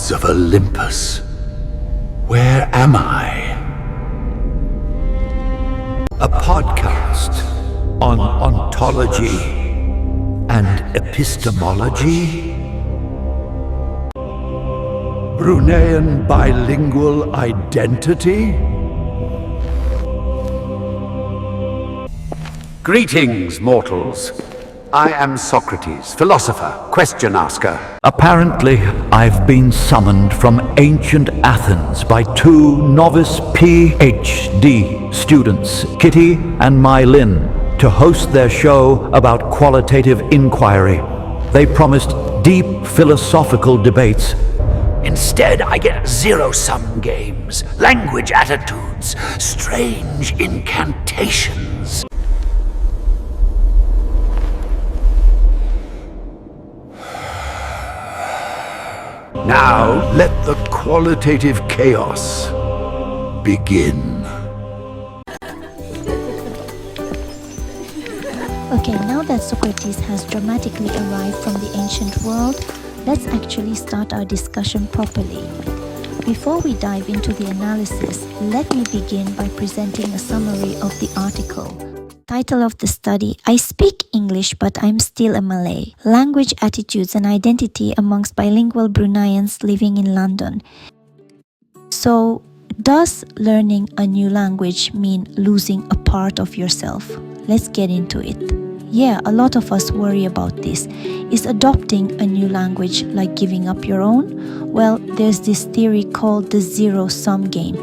gods of Olympus, where am I? A podcast on ontology and epistemology. Bruneian bilingual identity. Greetings, mortals. I am Socrates, philosopher, question asker. Apparently, I've been summoned from ancient Athens by two novice PhD students, Kitty&MLinh, to host their show about qualitative inquiry. They promised deep philosophical debates. Instead, I get zero-sum games, language attitudes, strange incantations. Now, let the qualitative chaos begin. Okay, now that Socrates has dramatically arrived from the ancient world, let's actually start our discussion properly. Before we dive into the analysis, let me begin by presenting a summary of the article. Title of the study: I speak English but I'm still a Malay. Language attitudes and identity amongst bilingual Bruneians living in London. So, does learning a new language mean losing a part of yourself? Let's get into it. Yeah, a lot of us worry about this. Is adopting a new language like giving up your own? Well, there's this theory called the zero-sum game.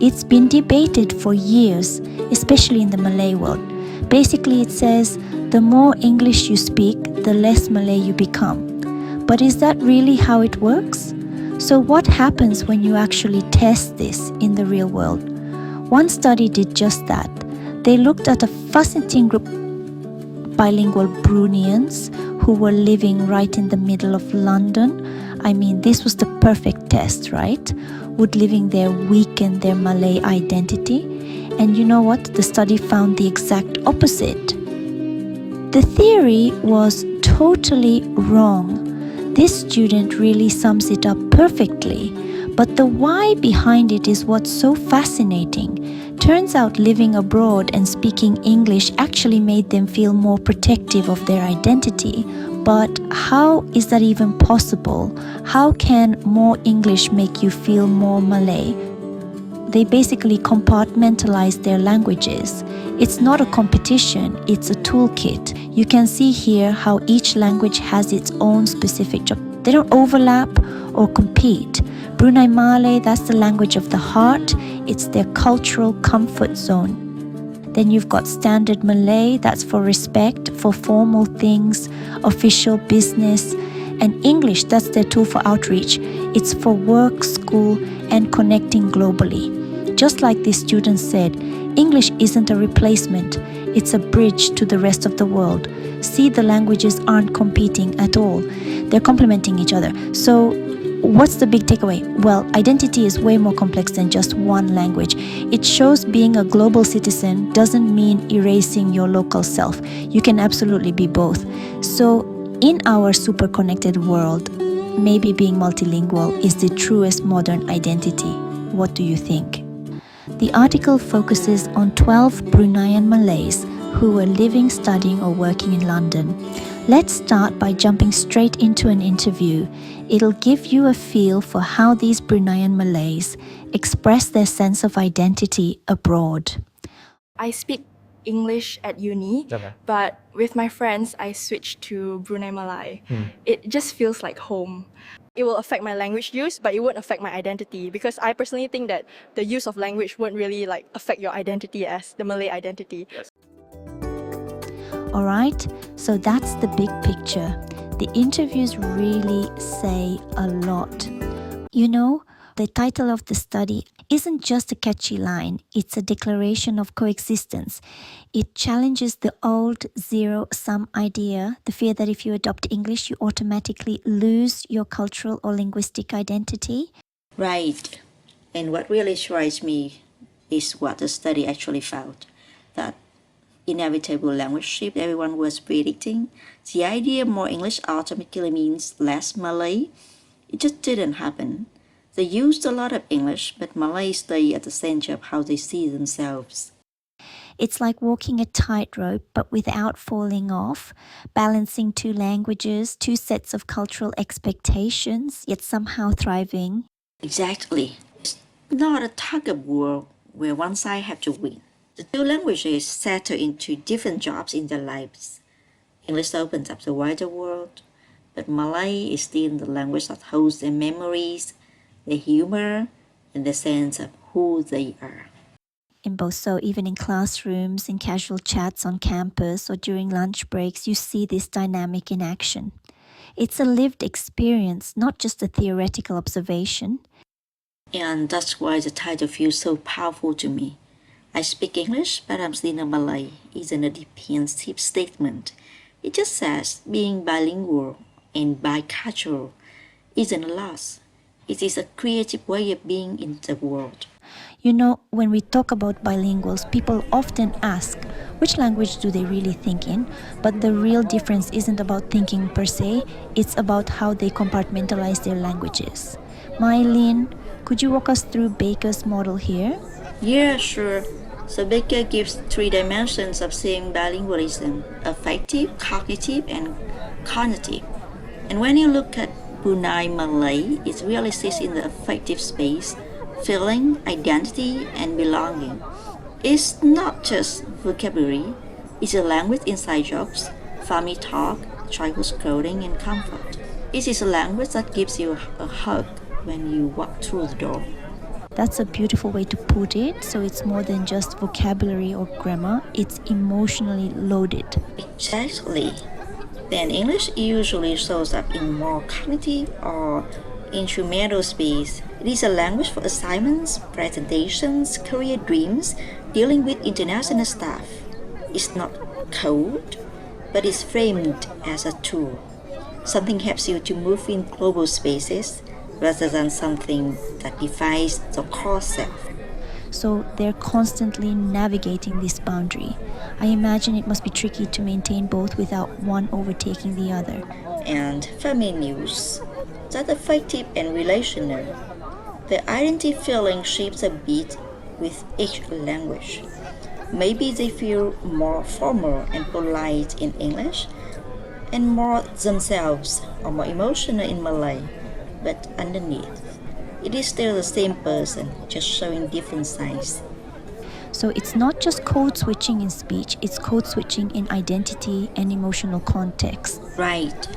It's been debated for years, especially in the Malay world. Basically, it says the more English you speak, the less Malay you become. But is that really how it works? So what happens when you actually test this in the real world? One study did just that. They looked at a fascinating group of bilingual Bruneians who were living right in the middle of London. I mean, this was the perfect test, right? Would living there weaken their Malay identity? And you know what? The study found the exact opposite. The theory was totally wrong. This student really sums it up perfectly. But the why behind it is what's so fascinating. Turns out living abroad and speaking English actually made them feel more protective of their identity. But how is that even possible? How can more English make you feel more Malay? They basically compartmentalize their languages. It's not a competition, it's a toolkit. You can see here how each language has its own specific job. They don't overlap or compete. Bruneian Malay, that's the language of the heart. It's their cultural comfort zone. Then you've got Standard Malay, that's for respect, for formal things, official business. And English, that's their tool for outreach. It's for work, school, and connecting globally. Just like this student said, English isn't a replacement, it's a bridge to the rest of the world. See, the languages aren't competing at all. They're complementing each other. So, what's the big takeaway? Well, identity is way more complex than just one language. It shows being a global citizen doesn't mean erasing your local self. You can absolutely be both. So, in our super connected world, maybe being multilingual is the truest modern identity. What do you think? The article focuses on 12 Bruneian Malays who were living, studying or working in London. Let's start by jumping straight into an interview. It'll give you a feel for how these Bruneian Malays express their sense of identity abroad. I speak English at uni, but with my friends, I switched to Brunei Malay. It just feels like home. It will affect my language use, but it won't affect my identity, because I personally think that the use of language won't really affect your identity as the Malay identity. Yes. Alright, so that's the big picture. The interviews really say a lot. You know, the title of the study isn't just a catchy line, it's a declaration of coexistence. It challenges the old zero-sum idea, the fear that if you adopt English, you automatically lose your cultural or linguistic identity. Right. And what really strikes me is what the study actually found, that inevitable language shift everyone was predicting. The idea more English automatically means less Malay. It just didn't happen. They used a lot of English, but Malay stayed at the center of how they see themselves. It's like walking a tightrope but without falling off, balancing two languages, two sets of cultural expectations, yet somehow thriving. Exactly. It's not a tug of war where one side has to win. The two languages settle into different jobs in their lives. English opens up the wider world, but Malay is still the language that holds their memories, their humor, and their sense of who they are. In both, so even in classrooms, in casual chats on campus, or during lunch breaks, you see this dynamic in action. It's a lived experience, not just a theoretical observation. And that's why the title feels so powerful to me. I speak English, but I'm still a Malay isn't a defensive statement. It just says being bilingual and bicultural isn't a loss. It is a creative way of being in the world. You know, when we talk about bilinguals, people often ask, which language do they really think in? But the real difference isn't about thinking per se, it's about how they compartmentalize their languages. MLinh, could you walk us through Baker's model here? Yeah, sure. So Baker gives 3 dimensions of seeing bilingualism: affective, cognitive, and cognitive. And when you look at Bruneian Malay, it really sits in the affective space, feeling, identity, and belonging. It's not just vocabulary, it's a language inside jokes, family talk, childhood clothing, and comfort. It is a language that gives you a hug when you walk through the door. That's a beautiful way to put it. So it's more than just vocabulary or grammar, it's emotionally loaded. Exactly. Then English usually shows up in more cognitive or instrumental space. It is a language for assignments, presentations, career dreams, dealing with international staff. It's not code, but it's framed as a tool. Something helps you to move in global spaces rather than something that defines the core self. So they're constantly navigating this boundary. I imagine it must be tricky to maintain both without one overtaking the other. And family news, that affective and relational. The identity feeling shapes a bit with each language. Maybe they feel more formal and polite in English, and more themselves or more emotional in Malay, but underneath, it is still the same person, just showing different sides. So it's not just code switching in speech, it's code switching in identity and emotional context. Right.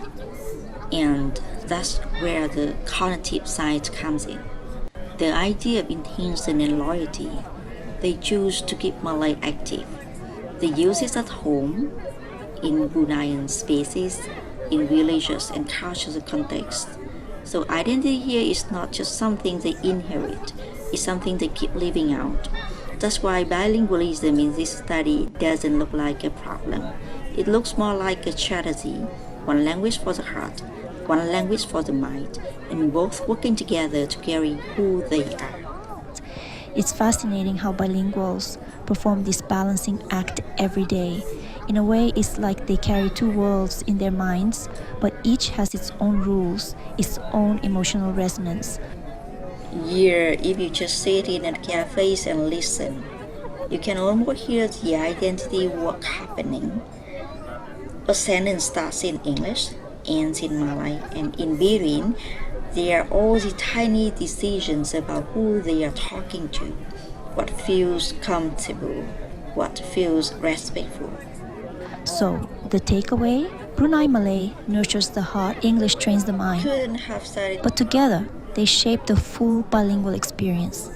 And that's where the cognitive side comes in. The idea of intention and loyalty. They choose to keep Malay active. They use it at home, in Bruneian spaces, in religious and cultural contexts. So identity here is not just something they inherit, it's something they keep living out. That's why bilingualism in this study doesn't look like a problem. It looks more like a strategy, one language for the heart, one language for the mind, and both working together to carry who they are. It's fascinating how bilinguals perform this balancing act every day. In a way, it's like they carry two worlds in their minds, but each has its own rules, its own emotional resonance. Yeah, if you just sit in at cafes and listen, you can almost hear the identity work happening. A sentence starts in English, ends in Malay, and in between, there are all the tiny decisions about who they are talking to, what feels comfortable, what feels respectful. So, the takeaway? Brunei Malay nurtures the heart, English trains the mind. Couldn't have said it. But together, they shape the full bilingual experience.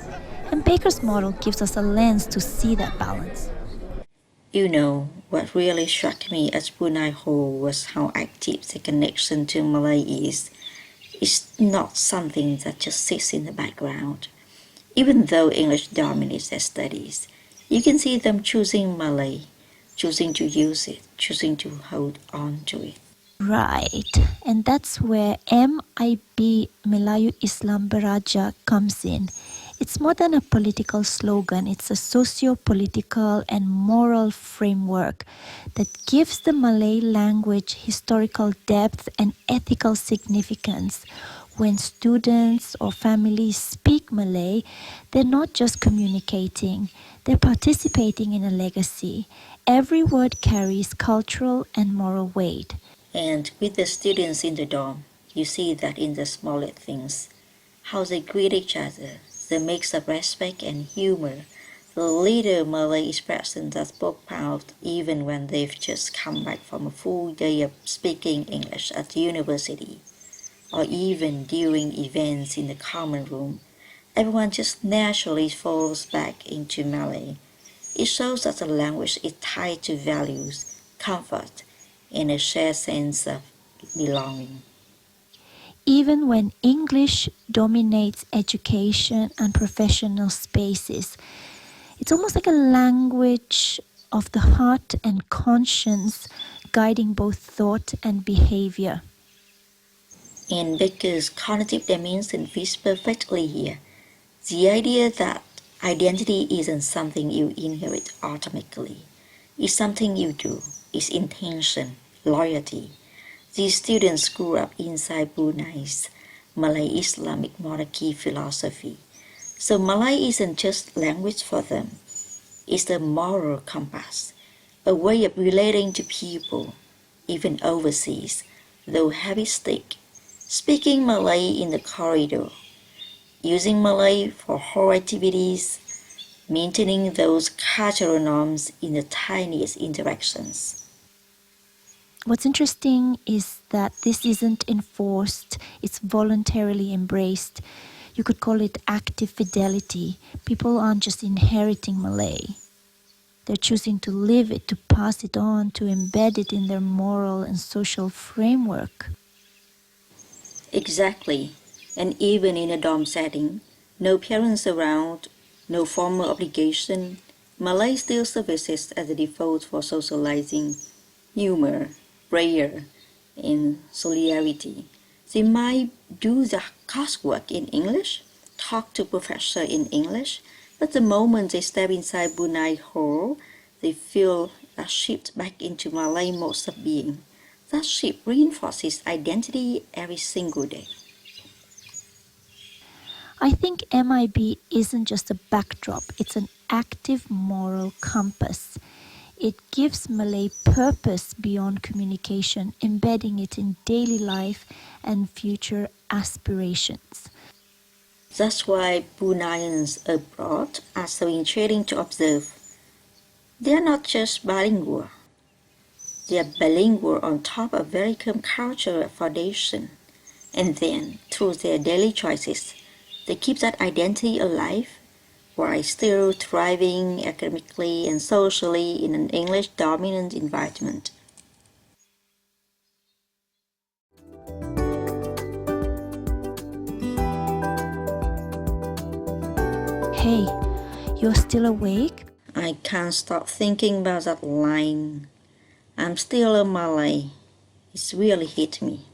And Baker's model gives us a lens to see that balance. You know, what really struck me as Brunei Whole was how active the connection to Malay is. It's not something that just sits in the background. Even though English dominates their studies, you can see them choosing Malay, choosing to use it, choosing to hold on to it. Right, and that's where MIB Melayu Islam Beraja comes in. It's more than a political slogan, it's a socio-political and moral framework that gives the Malay language historical depth and ethical significance. When students or families speak Malay, they're not just communicating, they're participating in a legacy. Every word carries cultural and moral weight. And with the students in the dorm, you see that in the smaller things, how they greet each other, the mix of respect and humor, the little Malay expression that pop out even when they've just come back from a full day of speaking English at university, or even during events in the common room. Everyone just naturally falls back into Malay. It shows that the language is tied to values, comfort, and a shared sense of belonging. Even when English dominates education and professional spaces, it's almost like a language of the heart and conscience, guiding both thought and behavior. And because cognitive dimension fits perfectly here, the idea that identity isn't something you inherit automatically, it's something you do, it's intention, loyalty. These students grew up inside Brunei's Malay Islamic monarchy philosophy. So Malay isn't just language for them, it's a moral compass, a way of relating to people, even overseas, though heavy stick. Speaking Malay in the corridor, using Malay for hall activities, maintaining those cultural norms in the tiniest interactions. What's interesting is that this isn't enforced, it's voluntarily embraced. You could call it active fidelity. People aren't just inheriting Malay. They're choosing to live it, to pass it on, to embed it in their moral and social framework. Exactly. And even in a dorm setting, no parents around, no formal obligation, Malay still services as the default for socializing, humor, prayer, and solidarity. They might do the coursework in English, talk to professor in English, but the moment they step inside Brunei Hall, they feel a shift back into Malay modes of being. That shift reinforces identity every single day. I think MIB isn't just a backdrop, it's an active moral compass. It gives Malay purpose beyond communication, embedding it in daily life and future aspirations. That's why Bruneians abroad are so intriguing to observe. They are not just bilingual, they are bilingual on top of very firm cultural foundation. And then, through their daily choices, they keep that identity alive while still thriving academically and socially in an English dominant environment. Hey, you're still awake? I can't stop thinking about that line. I'm still a Malay. It's really hit me.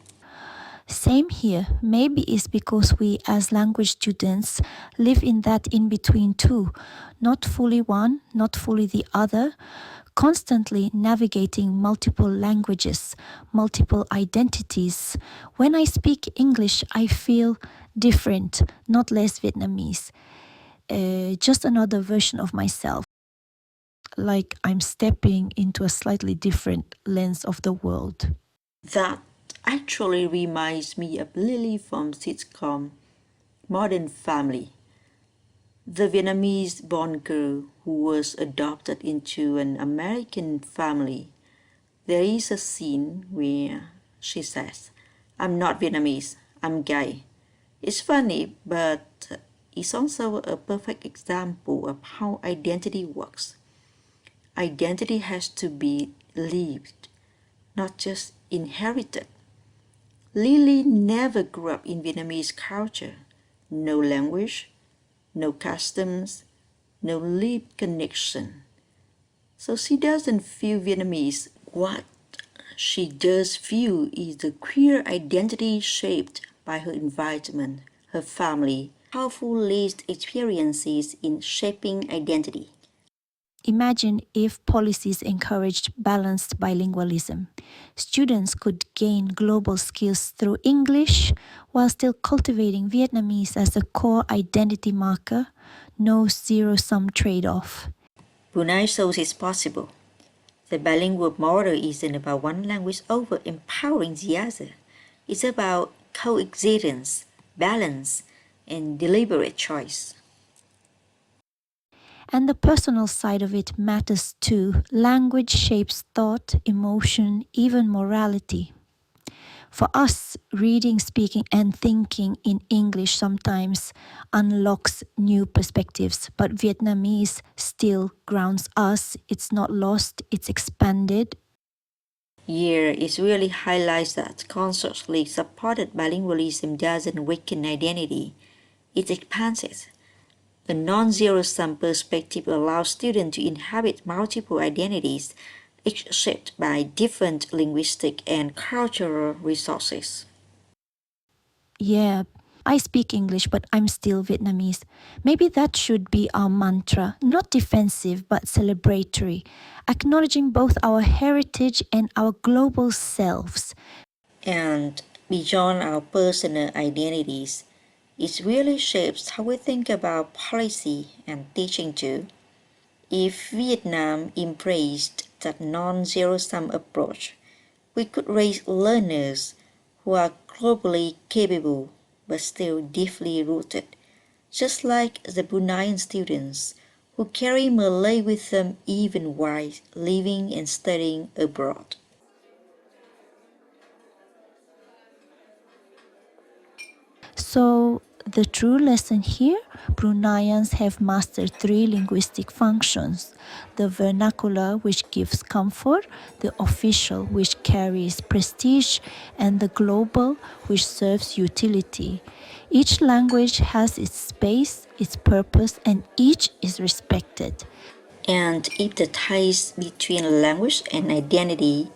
Same here. Maybe it's because we as language students live in that in-between too. Not fully one, not fully the other. Constantly navigating multiple languages, multiple identities. When I speak English, I feel different, not less Vietnamese. Just another version of myself. Like I'm stepping into a slightly different lens of the world. That actually reminds me of Lily from sitcom Modern Family, the Vietnamese born girl who was adopted into an American family. There is a scene where she says, "I'm not Vietnamese, I'm gay." It's funny, but it's also a perfect example of how identity works. Identity has to be lived, not just inherited. Lily never grew up in Vietnamese culture. No language, no customs, no lived connection. So she doesn't feel Vietnamese. What she does feel is the queer identity shaped by her environment, her family, powerful lived experiences in shaping identity. Imagine if policies encouraged balanced bilingualism. Students could gain global skills through English while still cultivating Vietnamese as a core identity marker. No zero-sum trade-off. Brunei shows it's possible. The bilingual model isn't about one language over empowering the other. It's about coexistence, balance, and deliberate choice. And the personal side of it matters too. Language shapes thought, emotion, even morality. For us, reading, speaking, and thinking in English sometimes unlocks new perspectives, but Vietnamese still grounds us. It's not lost, it's expanded. Here, it really highlights that consciously supported bilingualism doesn't weaken identity, it expands it. A non-zero-sum perspective allows students to inhabit multiple identities, each shaped by different linguistic and cultural resources. Yeah, I speak English, but I'm still Vietnamese. Maybe that should be our mantra, not defensive, but celebratory, acknowledging both our heritage and our global selves. And beyond our personal identities, it really shapes how we think about policy and teaching too. If Vietnam embraced that non-zero-sum approach, we could raise learners who are globally capable but still deeply rooted, just like the Bruneian students who carry Malay with them even while living and studying abroad. So, the true lesson here, Bruneians have mastered three linguistic functions: the vernacular, which gives comfort, the official, which carries prestige, and the global, which serves utility. Each language has its space, its purpose, and each is respected. And if the ties between language and identity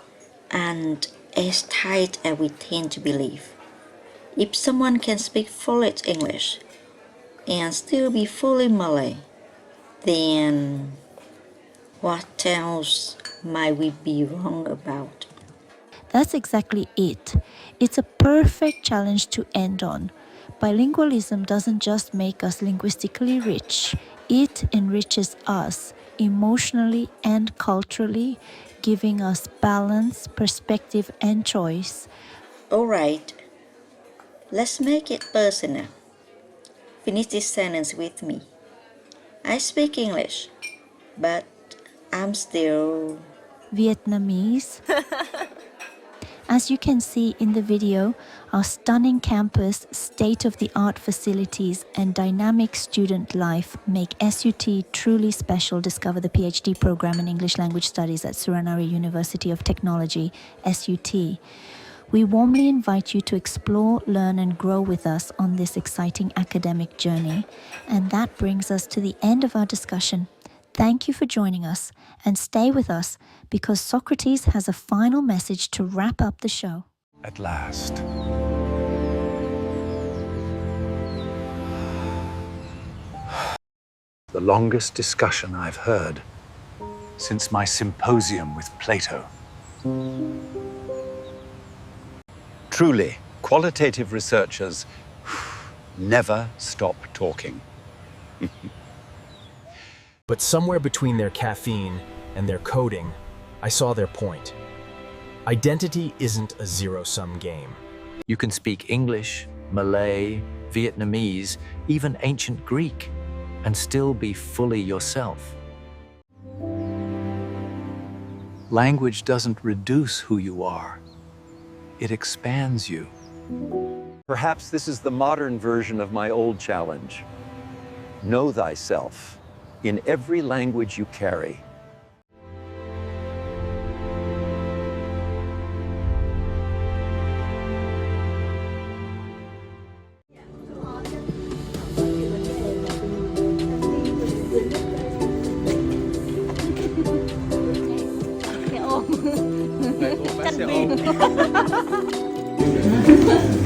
aren't as tight as we tend to believe, if someone can speak fluent English and still be fully Malay, then what else might we be wrong about? That's exactly it. It's a perfect challenge to end on. Bilingualism doesn't just make us linguistically rich, it enriches us emotionally and culturally, giving us balance, perspective, and choice. Alright, let's make it personal. Finish this sentence with me. I speak English, but I'm still Vietnamese. As you can see in the video, our stunning campus, state-of-the-art facilities, and dynamic student life make SUT truly special. Discover the PhD program in English Language Studies at Suranare University of Technology, SUT. We warmly invite you to explore, learn, and grow with us on this exciting academic journey. And that brings us to the end of our discussion. Thank you for joining us, and stay with us because Socrates has a final message to wrap up the show. At last. The longest discussion I've heard since my symposium with Plato. Truly, qualitative researchers never stop talking. But somewhere between their caffeine and their coding, I saw their point. Identity isn't a zero-sum game. You can speak English, Malay, Vietnamese, even ancient Greek, and still be fully yourself. Language doesn't reduce who you are. It expands you. Perhaps this is the modern version of my old challenge. Know thyself in every language you carry. Xe ôm.